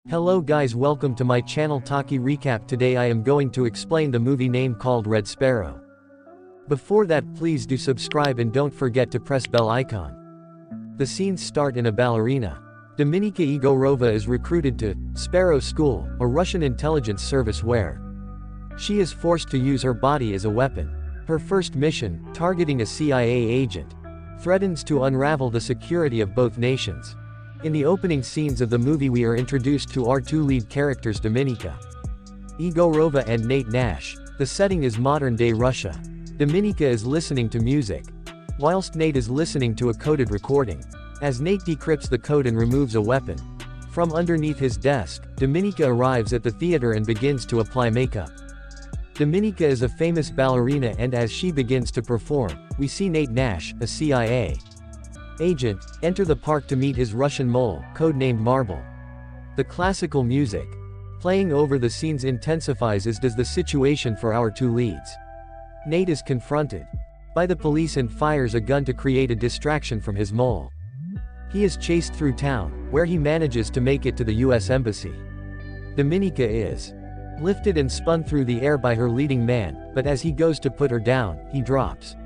Hello guys, welcome to my channel Taki Recap. Today I am going to explain the movie name called Red Sparrow. Before that, please do subscribe and don't forget to press bell icon. The scenes start in a ballerina. Dominika Egorova is recruited to Sparrow School, a Russian intelligence service where she is forced to use her body as a weapon. Her first mission, targeting a CIA agent, threatens to unravel the security of both nations. In the opening scenes of the movie we are introduced to our two lead characters Dominika Egorova and Nate Nash. The setting is modern-day Russia. Dominika is listening to music, whilst Nate is listening to a coded recording. As Nate decrypts the code and removes a weapon from underneath his desk, Dominika arrives at the theater and begins to apply makeup. Dominika is a famous ballerina, and as she begins to perform, we see Nate Nash, a CIA agent, enter the park to meet his Russian mole, codenamed Marble. The classical music playing over the scenes intensifies, as does the situation for our two leads. Nate is confronted by the police and fires a gun to create a distraction from his mole. He is chased through town, where he manages to make it to the US Embassy. Dominika is lifted and spun through the air by her leading man, but as he goes to put her down, he drops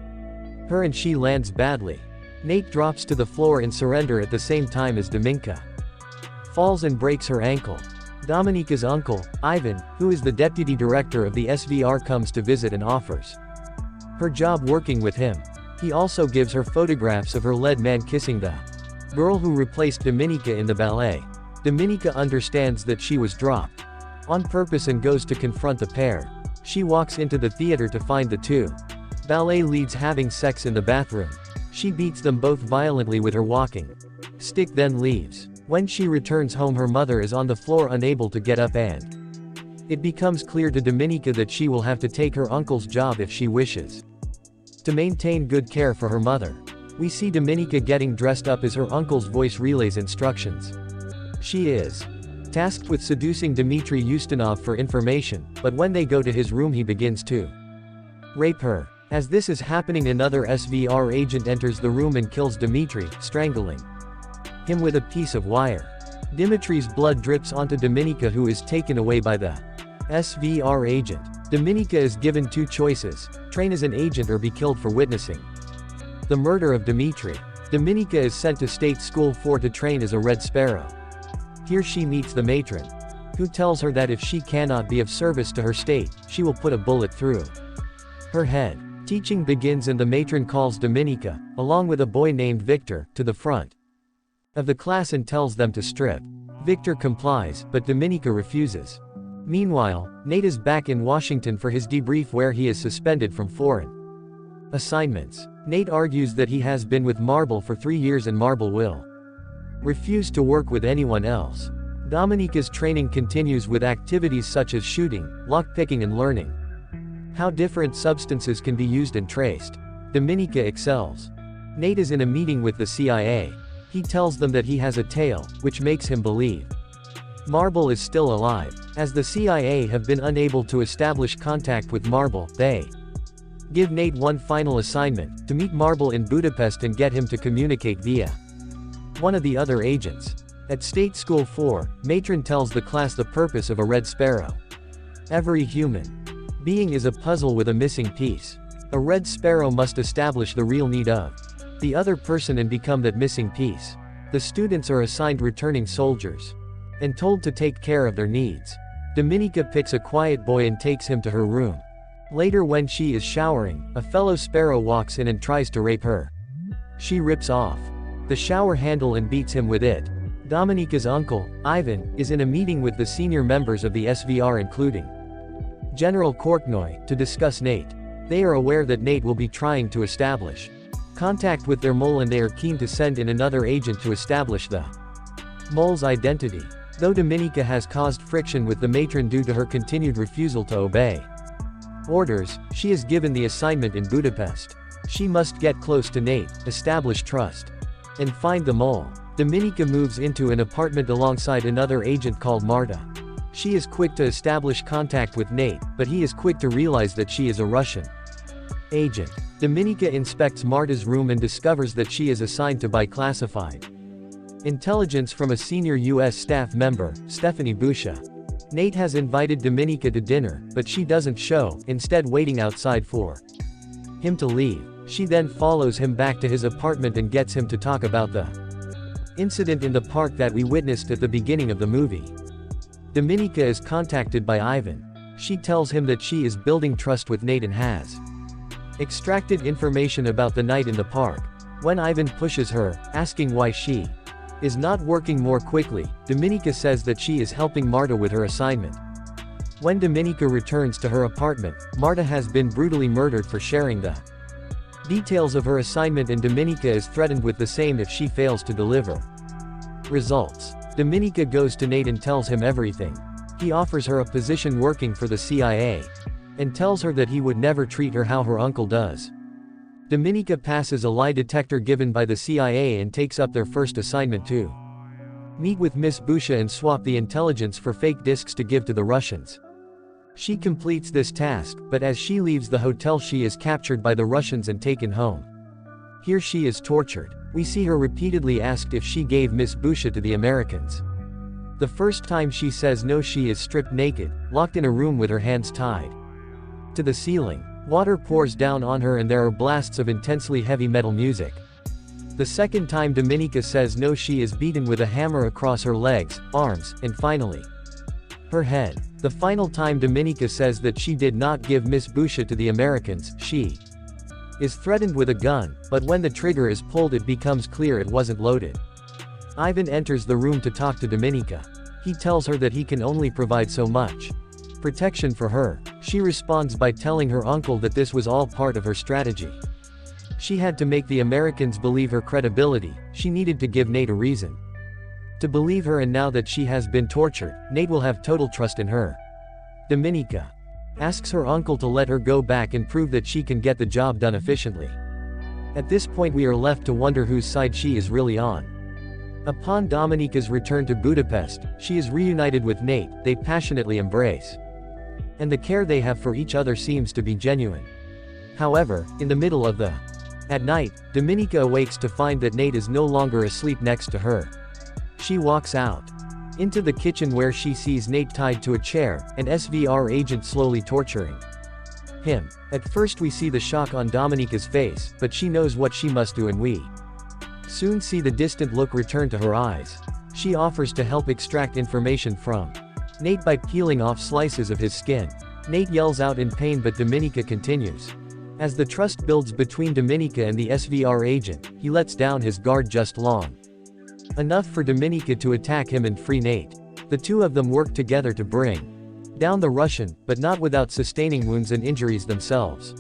her and she lands badly. Nate drops to the floor in surrender at the same time as Dominika falls and breaks her ankle. Dominika's uncle, Ivan, who is the deputy director of the SVR, comes to visit and offers her job working with him. He also gives her photographs of her lead man kissing the girl who replaced Dominika in the ballet. Dominika understands that she was dropped on purpose and goes to confront the pair. She walks into the theater to find the two ballet leads having sex in the bathroom. She beats them both violently with her walking stick, then leaves. When she returns home, her mother is on the floor unable to get up, and it becomes clear to Dominika that she will have to take her uncle's job if she wishes to maintain good care for her mother. We see Dominika getting dressed up as her uncle's voice relays instructions. She is tasked with seducing Dmitry Ustinov for information, but when they go to his room he begins to rape her. As this is happening, another SVR agent enters the room and kills Dmitry, strangling him with a piece of wire. Dmitry's blood drips onto Dominika, who is taken away by the SVR agent. Dominika is given two choices: train as an agent or be killed for witnessing the murder of Dmitry. Dominika is sent to State School 4 to train as a Red Sparrow. Here she meets the matron, who tells her that if she cannot be of service to her state, she will put a bullet through her head. Teaching begins and the matron calls Dominika, along with a boy named Victor, to the front of the class and tells them to strip. Victor complies, but Dominika refuses. Meanwhile, Nate is back in Washington for his debrief, where he is suspended from foreign assignments. Nate argues that he has been with Marble for 3 years and Marble will refuse to work with anyone else. Dominika's training continues with activities such as shooting, lockpicking, and learning how different substances can be used and traced. Dominika excels. Nate is in a meeting with the CIA. He tells them that he has a tail, which makes him believe Marble is still alive. As the CIA have been unable to establish contact with Marble, they give Nate one final assignment: to meet Marble in Budapest and get him to communicate via one of the other agents. At State School 4, matron tells the class the purpose of a Red Sparrow. Every human being is a puzzle with a missing piece. A Red Sparrow must establish the real need of the other person and become that missing piece. The students are assigned returning soldiers and told to take care of their needs. Dominika picks a quiet boy and takes him to her room. Later, when she is showering, a fellow Sparrow walks in and tries to rape her. She rips off the shower handle and beats him with it. Dominika's uncle, Ivan, is in a meeting with the senior members of the SVR, including General Korknoy, to discuss Nate. They are aware that Nate will be trying to establish contact with their mole, and they are keen to send in another agent to establish the mole's identity. Though Dominika has caused friction with the matron due to her continued refusal to obey orders, she is given the assignment in Budapest. She must get close to Nate, establish trust, and find the mole. Dominika moves into an apartment alongside another agent called Marta. She is quick to establish contact with Nate, but he is quick to realize that she is a Russian agent. Dominika inspects Marta's room and discovers that she is assigned to buy classified Intelligence from a senior U.S. staff member, Stephanie Busha. Nate has invited Dominika to dinner, but she doesn't show, instead waiting outside for him to leave. She then follows him back to his apartment and gets him to talk about the incident in the park that we witnessed at the beginning of the movie. Dominika is contacted by Ivan. She tells him that she is building trust with Nate and has extracted information about the night in the park. When Ivan pushes her, asking why she is not working more quickly, Dominika says that she is helping Marta with her assignment. When Dominika returns to her apartment, Marta has been brutally murdered for sharing the details of her assignment, and Dominika is threatened with the same if she fails to deliver results. Dominika goes to Nate and tells him everything. He offers her a position working for the CIA, and tells her that he would never treat her how her uncle does. Dominika passes a lie detector given by the CIA and takes up their first assignment to meet with Miss Busha and swap the intelligence for fake discs to give to the Russians. She completes this task, but as she leaves the hotel she is captured by the Russians and taken home. Here she is tortured. We see her repeatedly asked if she gave Miss Busha to the Americans. The first time she says no, she is stripped naked, locked in a room with her hands tied to the ceiling. Water pours down on her and there are blasts of intensely heavy metal music. The second time Dominika says no, she is beaten with a hammer across her legs, arms, and finally her head. The final time Dominika says that she did not give Miss Busha to the Americans, she is threatened with a gun, but when the trigger is pulled it becomes clear it wasn't loaded. Ivan enters the room to talk to Dominika. He tells her that he can only provide so much protection for her. She responds by telling her uncle that this was all part of her strategy. She had to make the Americans believe her credibility. She needed to give Nate a reason to believe her, and now that she has been tortured, Nate will have total trust in her. Dominika asks her uncle to let her go back and prove that she can get the job done efficiently. At this point we are left to wonder whose side she is really on. Upon Dominika's return to Budapest, she is reunited with Nate. They passionately embrace, and the care they have for each other seems to be genuine. However, in the middle of at night, Dominika awakes to find that Nate is no longer asleep next to her. She walks out into the kitchen where she sees Nate tied to a chair, an SVR agent slowly torturing him. At first we see the shock on Dominika's face, but she knows what she must do and we soon see the distant look return to her eyes. She offers to help extract information from Nate by peeling off slices of his skin. Nate yells out in pain, but Dominika continues. As the trust builds between Dominika and the SVR agent, he lets down his guard just long enough for Dominika to attack him and free Nate. The two of them work together to bring down the Russian, but not without sustaining wounds and injuries themselves.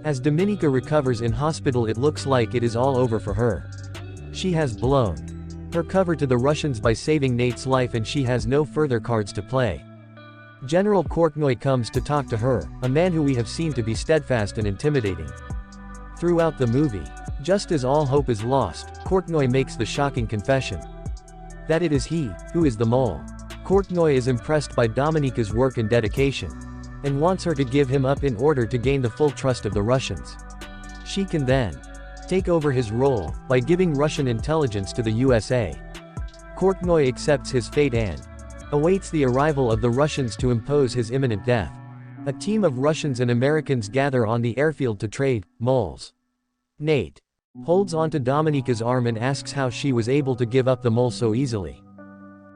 As Dominika recovers in hospital it looks like it is all over for her. She has blown her cover to the Russians by saving Nate's life and she has no further cards to play. General Kortnoy comes to talk to her, a man who we have seen to be steadfast and intimidating throughout the movie. Just as all hope is lost, Kortnoy makes the shocking confession that it is he who is the mole. Kortnoy is impressed by Dominika's work and dedication, and wants her to give him up in order to gain the full trust of the Russians. She can then take over his role by giving Russian intelligence to the USA. Kortnoy accepts his fate and awaits the arrival of the Russians to impose his imminent death. A team of Russians and Americans gather on the airfield to trade moles. Nate holds onto Dominika's arm and asks how she was able to give up the mole so easily.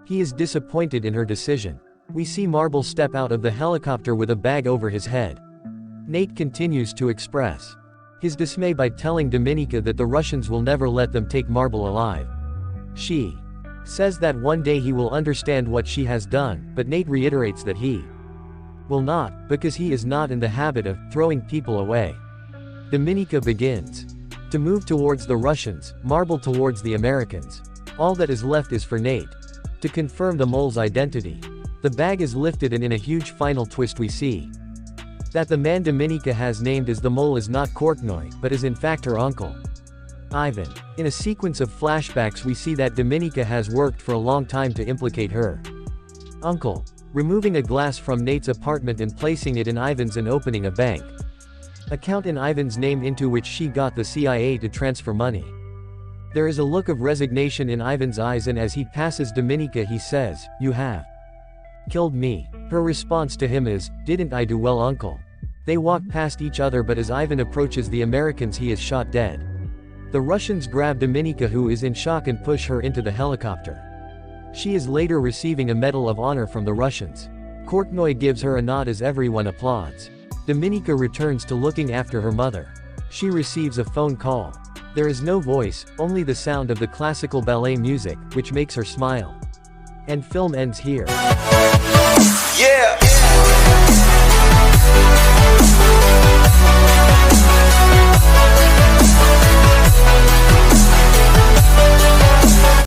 He is disappointed in her decision. We see Marble step out of the helicopter with a bag over his head. Nate continues to express his dismay by telling Dominika that the Russians will never let them take Marble alive. She says that one day he will understand what she has done, but Nate reiterates that he will not, because he is not in the habit of throwing people away. Dominika begins to move towards the Russians, Marble towards the Americans. All that is left is for Nate to confirm the mole's identity. The bag is lifted and in a huge final twist we see that the man Dominika has named as the mole is not Kortnoy, but is in fact her uncle, Ivan. In a sequence of flashbacks we see that Dominika has worked for a long time to implicate her uncle, removing a glass from Nate's apartment and placing it in Ivan's and opening a bank account in Ivan's name into which she got the CIA to transfer money. There is a look of resignation in Ivan's eyes, and as he passes Dominika he says, "You have killed me." Her response to him is, "Didn't I do well, uncle?" They walk past each other, but as Ivan approaches the Americans he is shot dead. The Russians grab Dominika, who is in shock, and push her into the helicopter. She is later receiving a Medal of Honor from the Russians. Kortnoy gives her a nod as everyone applauds. Dominika returns to looking after her mother. She receives a phone call. There is no voice, only the sound of the classical ballet music, which makes her smile. And film ends here.